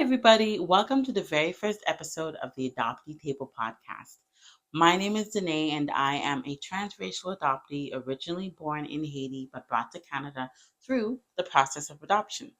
everybody. Welcome to the very first episode of the Adoptee Table Podcast. My name is Danae, and I am a transracial adoptee originally born in Haiti but brought to Canada through the process of adoption.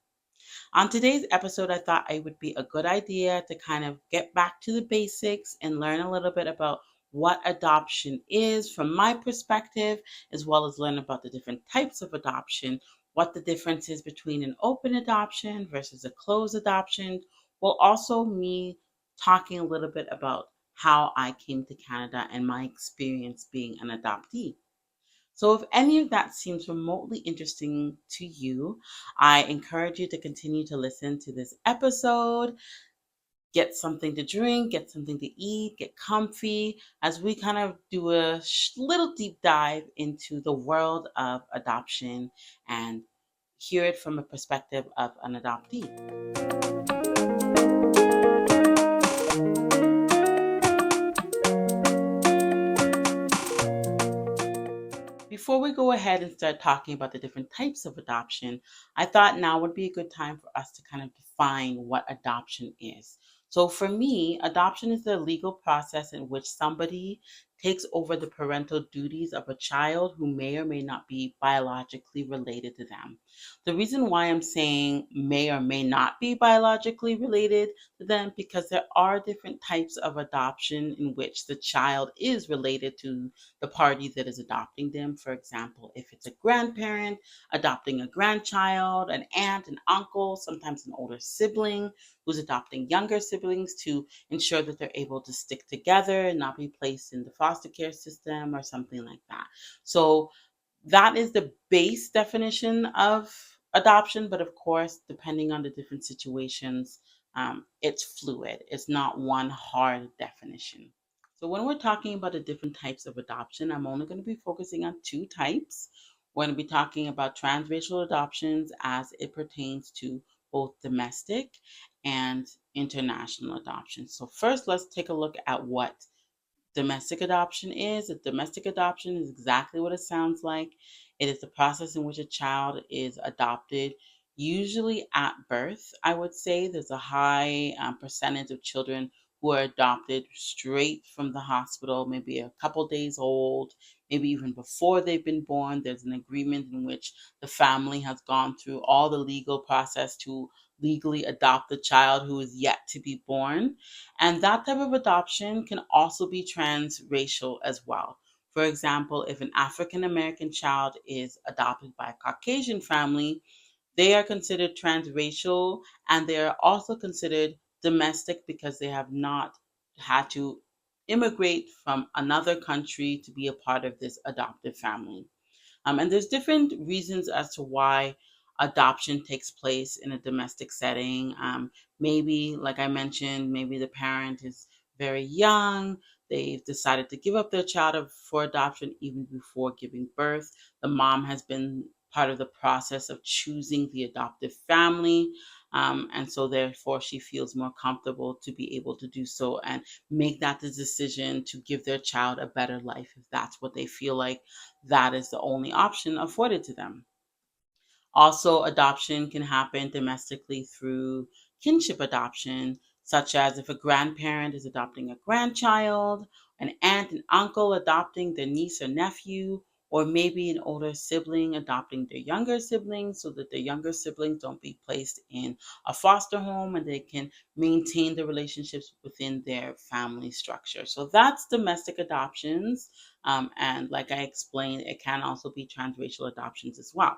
On today's episode, I thought it would be a good idea to kind of get back to the basics and learn a little bit about what adoption is from my perspective, as well as learn about the different types of adoption, what the difference is between an open adoption versus a closed adoption, while also me talking a little bit about how I came to Canada and my experience being an adoptee. So, if any of that seems remotely interesting to you, I encourage you to continue to listen to this episode. Get something to drink, get something to eat, get comfy as we kind of do a little deep dive into the world of adoption and hear it from a perspective of an adoptee. Before we go ahead and start talking about the different types of adoption, I thought now would be a good time for us to kind of define what adoption is. So, for me, adoption is the legal process in which somebody takes over the parental duties of a child who may or may not be biologically related to them. The reason why I'm saying may or may not be biologically related to them because there are different types of adoption in which the child is related to the party that is adopting them. For example, if it's a grandparent adopting a grandchild, an aunt, an uncle, sometimes an older sibling who's adopting younger siblings to ensure that they're able to stick together and not be placed in the foster care system or something like that. So that is the base definition of adoption, but of course, depending on the different situations, it's fluid. It's not one hard definition. So when we're talking about the different types of adoption, I'm only going to be focusing on two types. We're going to be talking about transracial adoptions as it pertains to both domestic and international adoption. So first, let's take a look at what domestic adoption is. A domestic adoption is exactly what it sounds like. It is the process in which a child is adopted, usually at birth. I would say there's a high percentage of children who are adopted straight from the hospital, maybe a couple days old, maybe even before they've been born. There's an agreement in which the family has gone through all the legal process to legally adopt the child who is yet to be born. And that type of adoption can also be transracial as well. For example, if an African American child is adopted by a Caucasian family, they are considered transracial and they are also considered domestic because they have not had to immigrate from another country to be a part of this adoptive family. And there's different reasons as to why adoption takes place in a domestic setting. Maybe, like I mentioned, maybe the parent is very young. They've decided to give up their child for adoption even before giving birth. The mom has been part of the process of choosing the adoptive family. And so, therefore, she feels more comfortable to be able to do so and make that the decision to give their child a better life if that's what they feel like that is the only option afforded to them. Also, adoption can happen domestically through kinship adoption, such as if a grandparent is adopting a grandchild, an aunt and uncle adopting their niece or nephew, or maybe an older sibling adopting their younger siblings so that their younger siblings don't be placed in a foster home and they can maintain the relationships within their family structure. So that's domestic adoptions. And like I explained, it can also be transracial adoptions as well.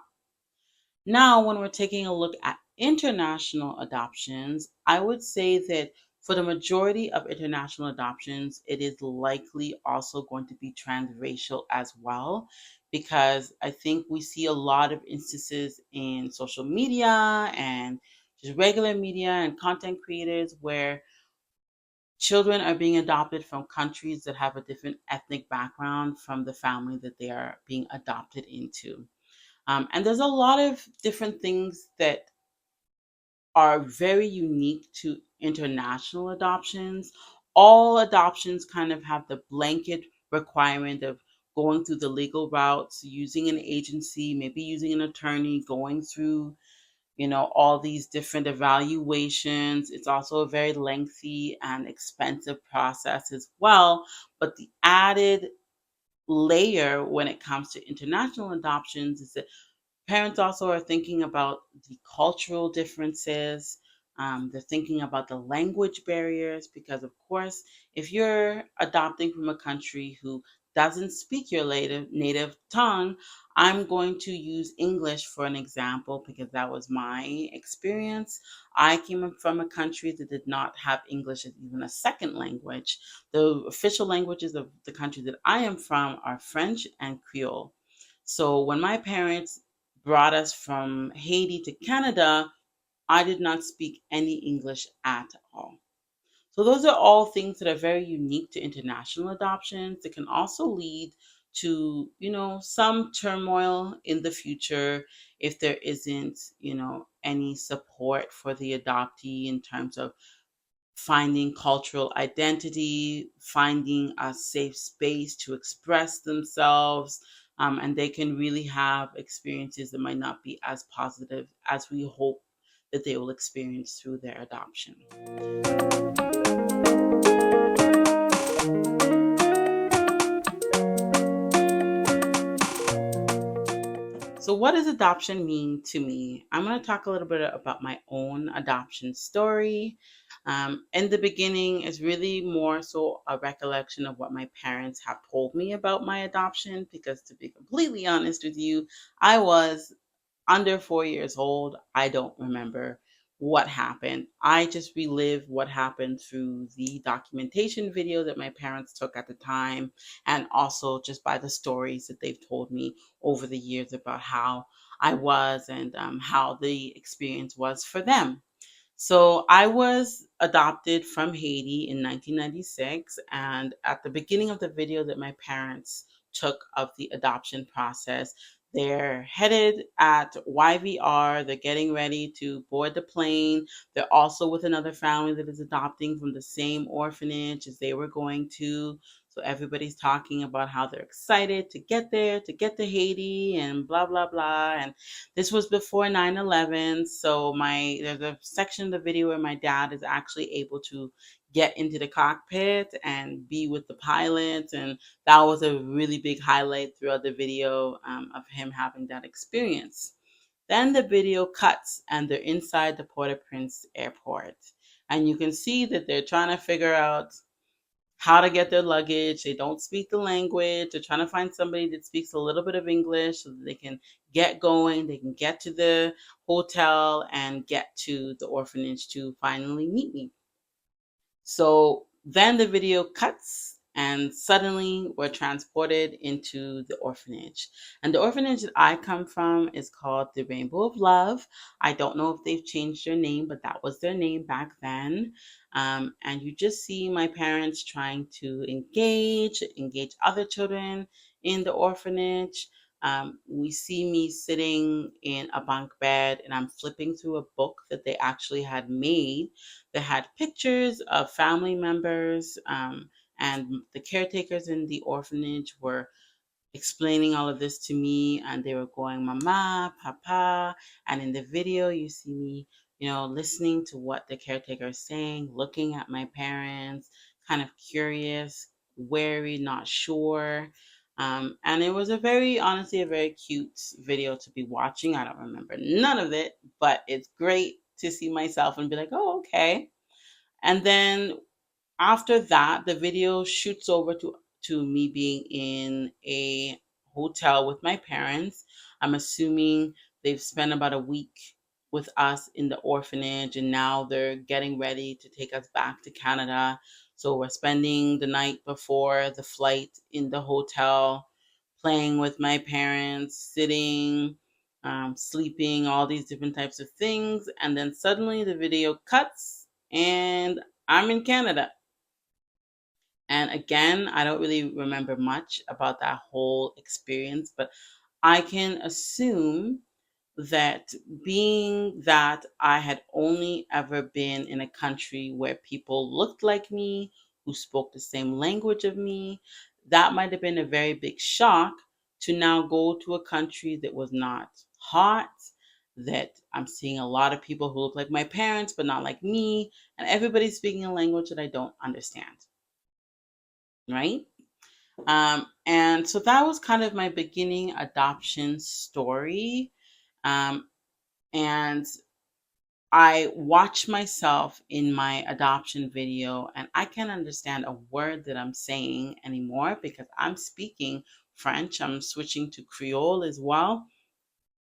Now, when we're taking a look at international adoptions, I would say that for the majority of international adoptions, it is likely also going to be transracial as well, because I think we see a lot of instances in social media and just regular media and content creators where children are being adopted from countries that have a different ethnic background from the family that they are being adopted into. And there's a lot of different things that are very unique to international adoptions. All adoptions kind of have the blanket requirement of going through the legal routes, using an agency, maybe using an attorney, going through all these different evaluations. It's also a very lengthy and expensive process as well. But the added layer when it comes to international adoptions is that parents also are thinking about the cultural differences. They're thinking about the language barriers because, of course, if you're adopting from a country who doesn't speak your native tongue, I'm going to use English for an example because that was my experience. I came from a country that did not have English as even a second language. The official languages of the country that I am from are French and Creole. So when my parents brought us from Haiti to Canada, I did not speak any English at all. So those are all things that are very unique to international adoptions. That can also lead to, some turmoil in the future if there isn't, any support for the adoptee in terms of finding cultural identity, finding a safe space to express themselves, and they can really have experiences that might not be as positive as we hope that they will experience through their adoption. So, what does adoption mean to me? I'm going to talk a little bit about my own adoption story. In the beginning, it's really more so a recollection of what my parents have told me about my adoption, because to be completely honest with you, I was under 4 years old. I don't remember what happened. I just relive what happened through the documentation video that my parents took at the time, and also just by the stories that they've told me over the years about how I was, and how the experience was for them. So I was adopted from Haiti in 1996. And at the beginning of the video that my parents took of the adoption process, they're headed at YVR. They're getting ready to board the plane. They're also with another family that is adopting from the same orphanage as they were going to. So everybody's talking about how they're excited to get there, to get to Haiti, and blah, blah, blah. And this was before 9/11. So there's a section of the video where my dad is actually able to get into the cockpit and be with the pilot. And that was a really big highlight throughout the video, of him having that experience. Then the video cuts and they're inside the Port-au-Prince airport. And you can see that they're trying to figure out how to get their luggage. They don't speak the language. They're trying to find somebody that speaks a little bit of English so that they can get going. They can get to the hotel and get to the orphanage to finally meet me. So then the video cuts, and suddenly we're transported into the orphanage. And the orphanage that I come from is called the Rainbow of Love. I don't know if they've changed their name, but that was their name back then. And you just see my parents trying to engage other children in the orphanage. We see me sitting in a bunk bed, and I'm flipping through a book that they actually had made that had pictures of family members, and the caretakers in the orphanage were explaining all of this to me, and they were going, Mama, Papa. And in the video, you see me, listening to what the caretaker is saying, looking at my parents, kind of curious, wary, not sure. And it was honestly, a very cute video to be watching. I don't remember none of it, but it's great to see myself and be like, oh, okay. And then after that, the video shoots over to me being in a hotel with my parents. I'm assuming they've spent about a week with us in the orphanage, and now they're getting ready to take us back to Canada. So we're spending the night before the flight in the hotel, playing with my parents, sitting, sleeping, all these different types of things. And then suddenly the video cuts and I'm in Canada. And again, I don't really remember much about that whole experience, but I can assume that, being that I had only ever been in a country where people looked like me, who spoke the same language of me, that might have been a very big shock to now go to a country that was not hot, that I'm seeing a lot of people who look like my parents, but not like me, and everybody's speaking a language that I don't understand, right? And so that was kind of my beginning adoption story. Um, and I watch myself in my adoption video, and I can't understand a word that I'm saying anymore because I'm speaking French. I'm switching to Creole as well,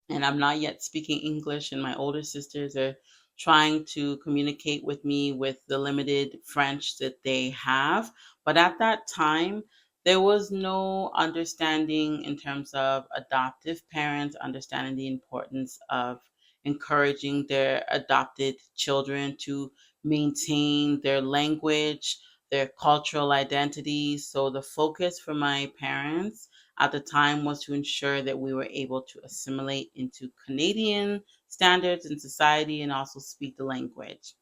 and I'm not yet speaking English, and my older sisters are trying to communicate with me with the limited French that they have. But at that time, there was no understanding in terms of adoptive parents understanding the importance of encouraging their adopted children to maintain their language, their cultural identities. So the focus for my parents at the time was to ensure that we were able to assimilate into Canadian standards and society and also speak the language.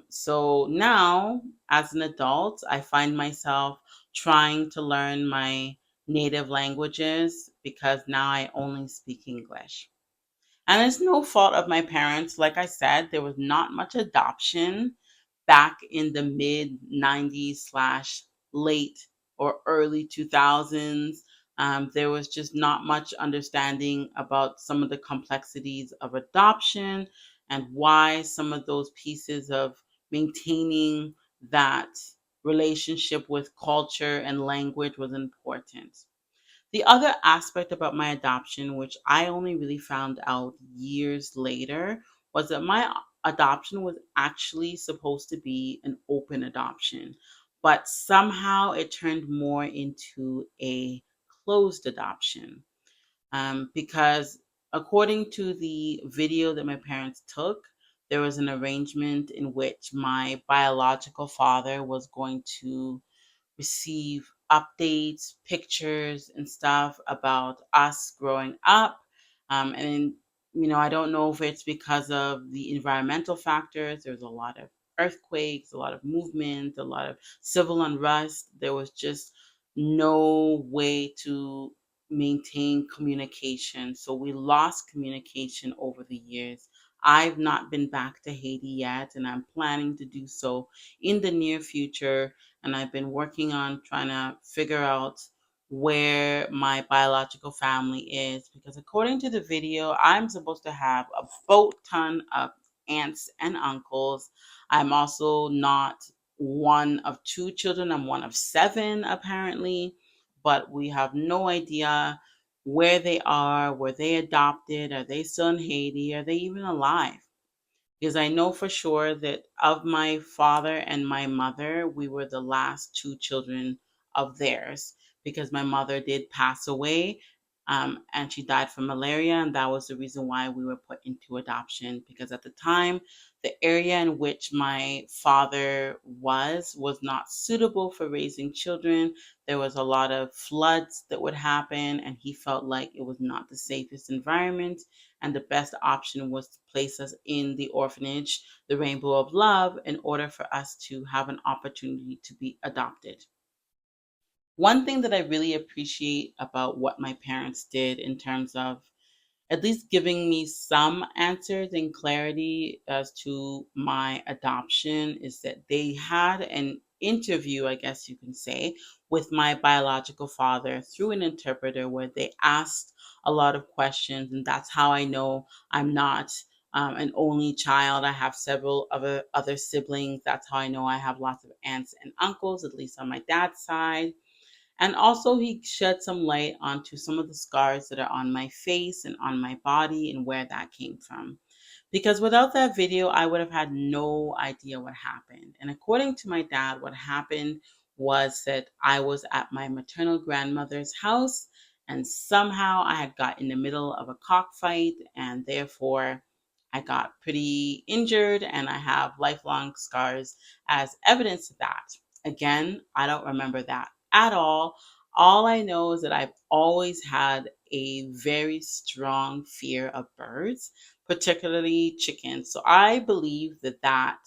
So now, as an adult, I find myself trying to learn my native languages because now I only speak English. And it's no fault of my parents. Like I said, there was not much adoption back in the mid 90s slash late or early 2000s. There was just not much understanding about some of the complexities of adoption and why some of those pieces of maintaining that relationship with culture and language was important. The other aspect about my adoption, which I only really found out years later, was that my adoption was actually supposed to be an open adoption, but somehow it turned more into a closed adoption. Because according to the video that my parents took, there was an arrangement in which my biological father was going to receive updates, pictures, and stuff about us growing up. And, I don't know if it's because of the environmental factors. There's a lot of earthquakes, a lot of movement, a lot of civil unrest. There was just no way to maintain communication. So we lost communication over the years. I've not been back to Haiti yet, and I'm planning to do so in the near future, and I've been working on trying to figure out where my biological family is because according to the video, I'm supposed to have a boat ton of aunts and uncles. I'm also not one of two children, I'm one of seven apparently, but we have no idea where they are, were they adopted, are they still in Haiti, are they even alive? Because I know for sure that of my father and my mother, we were the last two children of theirs because my mother did pass away, and she died from malaria, and that was the reason why we were put into adoption. Because at the time, the area in which my father was not suitable for raising children. There was a lot of floods that would happen, and he felt like it was not the safest environment, and the best option was to place us in the orphanage, the Rainbow of Love, in order for us to have an opportunity to be adopted. One thing that I really appreciate about what my parents did in terms of at least giving me some answers and clarity as to my adoption is that they had an interview, I guess you can say, with my biological father through an interpreter where they asked a lot of questions. And that's how I know I'm not an only child. I have several other siblings. That's how I know I have lots of aunts and uncles, at least on my dad's side. And also, he shed some light onto some of the scars that are on my face and on my body and where that came from. Because without that video, I would have had no idea what happened. And according to my dad, what happened was that I was at my maternal grandmother's house, and somehow I had got in the middle of a cockfight, and therefore I got pretty injured, and I have lifelong scars as evidence of that. Again, I don't remember that at all. All I know is that I've always had a very strong fear of birds, particularly chickens. So I believe that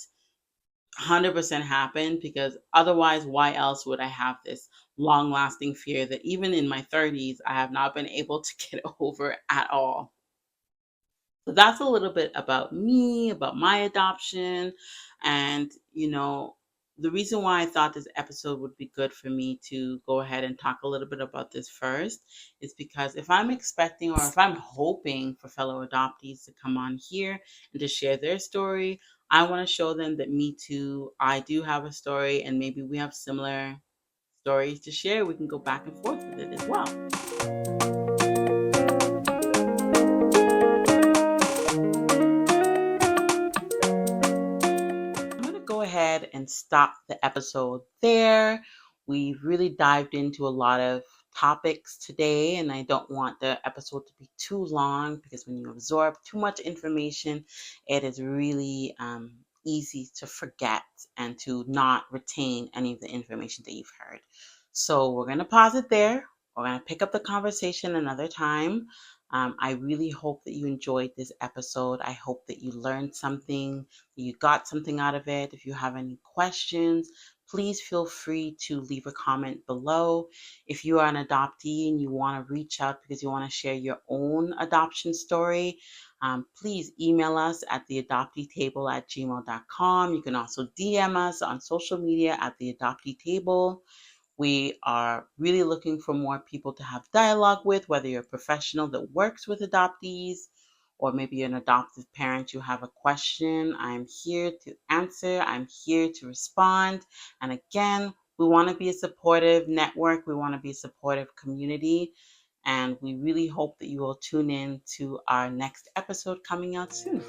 100% happened because otherwise, why else would I have this long lasting fear that even in my 30s, I have not been able to get over at all? So that's a little bit about me, about my adoption. And, the reason why I thought this episode would be good for me to go ahead and talk a little bit about this first is because if I'm expecting or if I'm hoping for fellow adoptees to come on here and to share their story, I want to show them that me too, I do have a story and maybe we have similar stories to share. We can go back and forth with it as well. I'm going to go ahead and stop the episode there. We've really dived into a lot of topics today, and I don't want the episode to be too long because when you absorb too much information, it is really easy to forget and to not retain any of the information that you've heard. So we're going to pause it there. We're going to pick up the conversation another time. I really hope that you enjoyed this episode. I hope that you learned something, you got something out of it. If you have any questions, please feel free to leave a comment below. If you are an adoptee and you want to reach out because you want to share your own adoption story, please email us at theadopteetable@gmail.com. You can also DM us on social media at the Adoptee Table. We are really looking for more people to have dialogue with, whether you're a professional that works with adoptees or maybe you're an adoptive parent, you have a question. I'm here to answer. I'm here to respond. And again, we want to be a supportive network. We want to be a supportive community. And we really hope that you will tune in to our next episode coming out soon.